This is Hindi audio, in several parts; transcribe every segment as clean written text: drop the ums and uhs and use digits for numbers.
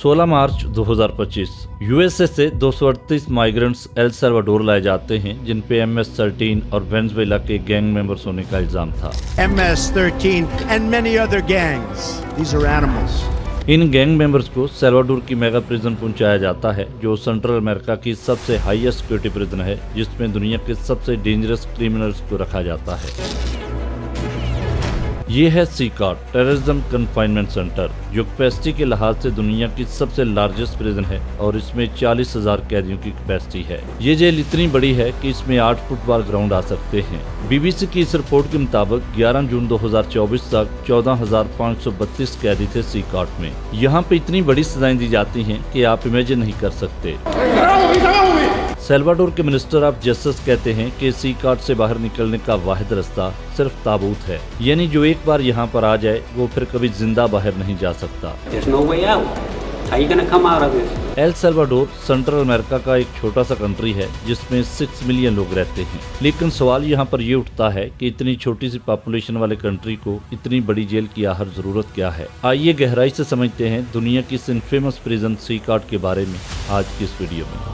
16 मार्च 2025 यूएसए से 238 माइग्रेंट्स एल साल्वाडोर लाए जाते हैं जिन पे MS-13 और वेनेजुएला के गैंग मेंबर्स होने का इल्जाम था। MS-13 and many other gangs. These are animals. In gang members को साल्वाडोर की मेगा प्रिजन पहुंचाया जाता है जो सेंट्रल अमेरिका की सबसे हाईएस्ट सिक्योरिटी प्रिजन है जिसमें दुनिया के सबसे डेंजरस क्रिमिनल्स को रखा जाता है। ये है CCAT टेररिज्म कन्फाइनमेंट सेंटर जो कैपेसिटी के लिहाज से दुनिया की सबसे लार्जेस्ट प्रिजन है और इसमें 40,000 कैदियों की कैपेसिटी है। ये जेल इतनी बड़ी है कि इसमें 8 फुटबॉल ग्राउंड आ सकते हैं। BBC की इस रिपोर्ट के मुताबिक 11 जून 2024 तक 14,532 कैदी थे CCAT में। यहाँ पे इतनी बड़ी सजाएं दी जाती हैं कि आप इमेजिन नहीं कर सकते। साल्वाडोर के मिनिस्टर ऑफ जस्टिस कहते हैं कि CCAT से बाहर निकलने का वाहिद रास्ता सिर्फ ताबूत है, यानी जो एक बार यहाँ पर आ जाए वो फिर कभी जिंदा बाहर नहीं जा सकता। एल साल्वाडोर सेंट्रल अमेरिका का एक छोटा सा कंट्री है जिसमें 6 मिलियन लोग रहते हैं, लेकिन सवाल यहाँ पर ये उठता है कि इतनी छोटी सी पॉपुलेशन वाले कंट्री को इतनी बड़ी जेल की आहर जरूरत क्या है। आइए गहराई से समझते हैं दुनिया की इस इनफेमस प्रिजन CCAT के बारे में आज की इस वीडियो में।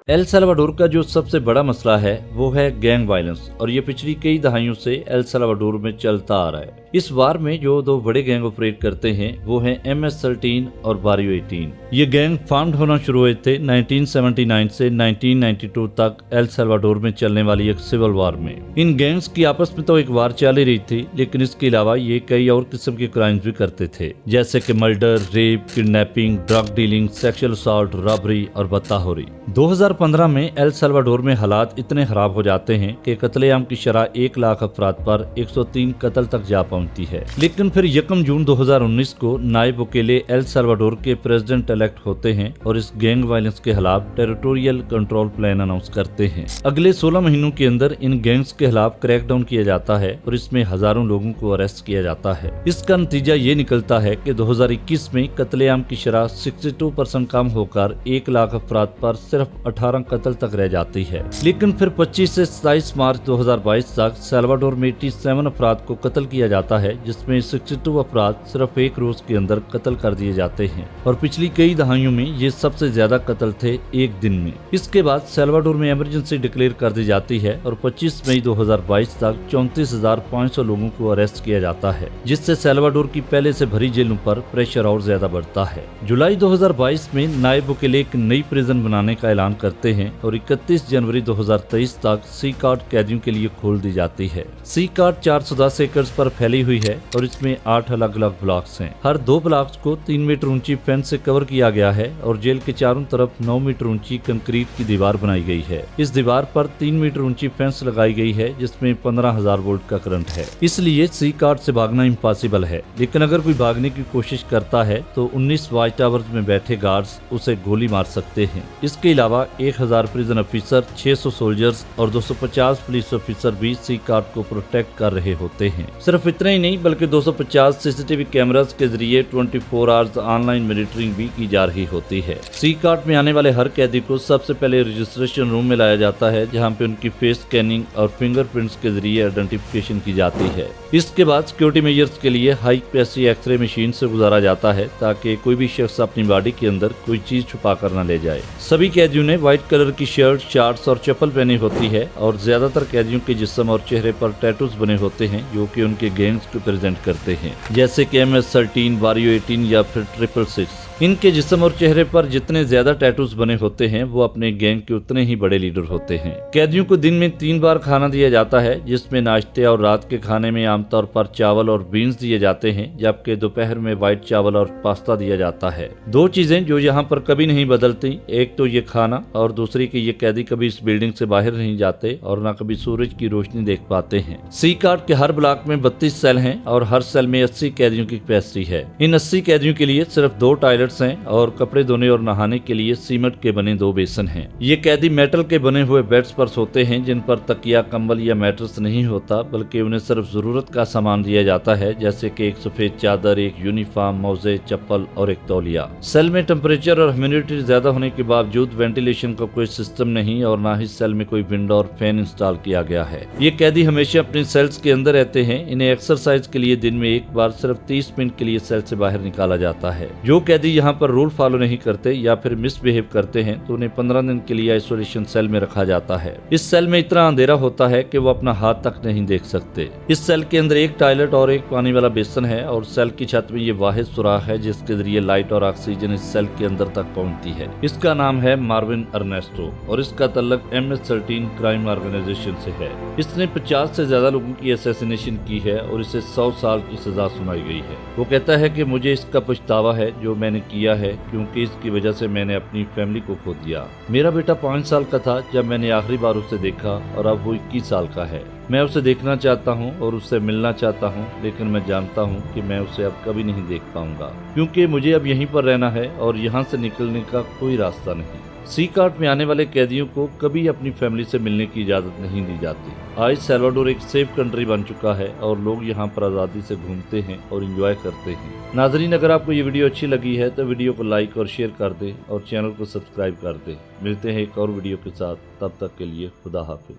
एल साल्वाडोर का जो सबसे बड़ा मसला है वो है गैंग वायलेंस और ये पिछली कई दहाइयों से एल साल्वाडोर में चलता आ रहा है। इस वार में जो दो बड़े गैंग ऑपरेट करते हैं वो है MS-13 और बारियो 18। ये गैंग फॉर्म्ड होना शुरू हुए थे 1979 से 1992 तक एल साल्वाडोर में चलने वाली एक सिविल वार में। इन गैंग्स की आपस में तो एक वार चल ही रही थी, लेकिन इसके अलावा ये कई और किस्म के क्राइम्स भी करते थे जैसे कि murder, rape, kidnapping, drug dealing, sexual assault, robbery और बत्ताखोरी। 2015 में एल साल्वाडोर में हालात इतने खराब हो जाते हैं कि कत्लेआम की शरह 1 लाख अफराद पर 103 कत्ल तक जा पहुंचती है। लेकिन फिर 1 जून 2019 को नायब बुकेले एल साल्वाडोर के प्रेसिडेंट इलेक्ट होते हैं और इस गैंग वायलेंस के खिलाफ टेरिटोरियल कंट्रोल प्लान अनाउंस करते हैं। अगले 16 महीनों के अंदर इन गैंग्स के खिलाफ क्रैकडाउन किया जाता है और इसमें हजारों लोगों को अरेस्ट किया जाता है। इसका नतीजा ये निकलता है कि 2021 में कत्लेआम की शरह 62% कम होकर 1 लाख अफराद पर सिर्फ 18 कत्ल तक रह जाती है। लेकिन फिर 25 से 27 मार्च 2022 तक साल्वाडोर में 87 अफराद को कत्ल किया जाता है जिसमें 62 अफराद सिर्फ एक रोज के अंदर कत्ल कर दिए जाते हैं और पिछली कई दहाइयों में ये सबसे ज्यादा कत्ल थे एक दिन में। इसके बाद साल्वाडोर में इमरजेंसी डिक्लेयर कर दी जाती है और 25 मई 2022 तक 34,500 लोगों को अरेस्ट किया जाता है जिससे साल्वाडोर की पहले से भरी जेलों पर प्रेशर और ज्यादा बढ़ता है। जुलाई 2022 में नायब बुकेले एक नई प्रिजन बनाने का ऐलान करते हैं और 31 जनवरी 2023 तक CCAT कैदियों के लिए खोल दी जाती है। CCAT 410 एकड़ पर फैली हुई है और इसमें 8 अलग अलग ब्लॉक्स हैं। हर 2 ब्लॉक्स को 3 मीटर ऊंची फेंस से कवर किया गया है और जेल के चारों तरफ 9 मीटर ऊंची कंक्रीट की दीवार बनाई गई है। इस दीवार पर 3 मीटर ऊंची फेंस लगाई गई है जिसमें 15,000 वोल्ट का करंट है, इसलिए CCAT से भागना इम्पॉसिबल है। लेकिन अगर कोई भागने की कोशिश करता है तो 19 वॉच टावर्स में बैठे गार्ड्स उसे गोली मार सकते हैं। इसके अलावा 1000 प्रिजन ऑफिसर, 600 सोल्जर्स और 250 पुलिस ऑफिसर भी CCAT को प्रोटेक्ट कर रहे होते हैं। सिर्फ इतना ही नहीं बल्कि 250 CCTV कैमरास के जरिए 24 आवर्स ऑनलाइन मॉनिटरिंग भी की जा रही होती है। CCAT में आने वाले हर कैदी को सबसे पहले रजिस्ट्रेशन रूम में लाया जाता है जहां पे उनकी फेस स्कैनिंग और फिंगरप्रिंट्स के जरिए आइडेंटिफिकेशन की जाती है। इसके बाद सिक्योरिटी मेजर्स के लिए हाई कैपेसिटी एक्सरे मशीन से गुजारा जाता है ताकि कोई भी शख्स अपनी बॉडी के अंदर कोई चीज छुपा कर न ले जाए। सभी कैदियों ने व्हाइट कलर की शर्ट, शॉर्ट्स और चप्पल पहनी होती है और ज्यादातर कैदियों के जिस्म और चेहरे पर टैटूज बने होते हैं जो कि उनके गैंग्स को प्रेजेंट करते हैं जैसे कि MS-13, बारियो 18 या फिर 666। इनके जिस्म और चेहरे पर जितने ज्यादा टैटूज बने होते हैं वो अपने गैंग के उतने ही बड़े लीडर होते हैं। कैदियों को दिन में 3 बार खाना दिया जाता है जिसमें नाश्ते और रात के खाने में आमतौर पर चावल और बीन्स दिए जाते हैं जबकि दोपहर में व्हाइट चावल और पास्ता दिया जाता है। 2 चीजें जो यहाँ पर कभी नहीं बदलती, एक तो ये खाना और दूसरी कि ये कैदी कभी इस बिल्डिंग से बाहर नहीं जाते और न कभी सूरज की रोशनी देख पाते हैं। CCAT के हर ब्लॉक में 32 सेल हैं और हर सेल में 80 कैदियों की कैपेसिटी है। इन 80 कैदियों के लिए सिर्फ 2 टॉयलेट्स हैं और कपड़े धोने और नहाने के लिए सीमेंट के बने 2 बेसन हैं। ये कैदी मेटल के बने हुए बेड्स पर सोते हैं जिन पर तकिया, कंबल या मैट्रेस नहीं होता बल्कि उन्हें सिर्फ जरूरत का सामान दिया जाता है जैसे कि एक सफेद चादर, एक यूनिफॉर्म, मोजे, चप्पल और एक तौलिया। सेल में टेम्परेचर और ह्यूमिडिटी ज्यादा होने के बावजूद वेंटिलेशन का कोई सिस्टम नहीं और ना ही सेल में कोई विंडो और फैन इंस्टॉल किया गया है। ये कैदी हमेशा अपने सेल्स के अंदर रहते हैं। इन्हें एक्सरसाइज के लिए दिन में एक बार सिर्फ 30 मिनट के लिए सेल से बाहर निकाला जाता है। जो कैदी यहाँ पर रूल फॉलो नहीं करते या फिर मिसबिहेव करते हैं तो उन्हें 15 दिन के लिए आइसोलेशन सेल में रखा जाता है। इस सेल में इतना अंधेरा होता है कि वो अपना हाथ तक नहीं देख सकते। इस सेल के अंदर एक टॉयलेट और एक पानी वाला बेसिन है और सेल की छत में ये वाहिद सुराख है जिसके जरिए लाइट और ऑक्सीजन इस सेल के अंदर तक पहुंचती है। इसका नाम है मार्विन अर्नेस्टो और इसका तल्लक MS-13 क्राइम ऑर्गेनाइजेशन से है। इसने 50 से ज्यादा लोगों की असैसिनेशन की है और इसे 100 साल की सजा सुनाई गई है। वो कहता है कि मुझे इसका पछतावा है जो मैंने किया है, क्योंकि इसकी वजह से मैंने अपनी फैमिली को खो दिया। मेरा बेटा 5 साल का था जब मैंने आखिरी बार उसे देखा और अब वो 21 साल का है। मैं उसे देखना चाहता हूँ और उससे मिलना चाहता हूँ, लेकिन मैं जानता हूँ कि मैं उसे अब कभी नहीं देख पाऊंगा, क्योंकि मुझे अब यहीं पर रहना है और यहाँ से निकलने का कोई रास्ता नहीं। सी कार्ट में आने वाले कैदियों को कभी अपनी फैमिली से मिलने की इजाजत नहीं दी जाती। आज सैल्वाडोर एक सेफ कंट्री बन चुका है और लोग यहाँ पर आज़ादी से घूमते हैं और एंजॉय करते हैं। नाजरीन, अगर आपको ये वीडियो अच्छी लगी है तो वीडियो को लाइक और शेयर कर दें और चैनल को सब्सक्राइब कर दें। मिलते हैं एक और वीडियो के साथ, तब तक के लिए खुदा हाफिज।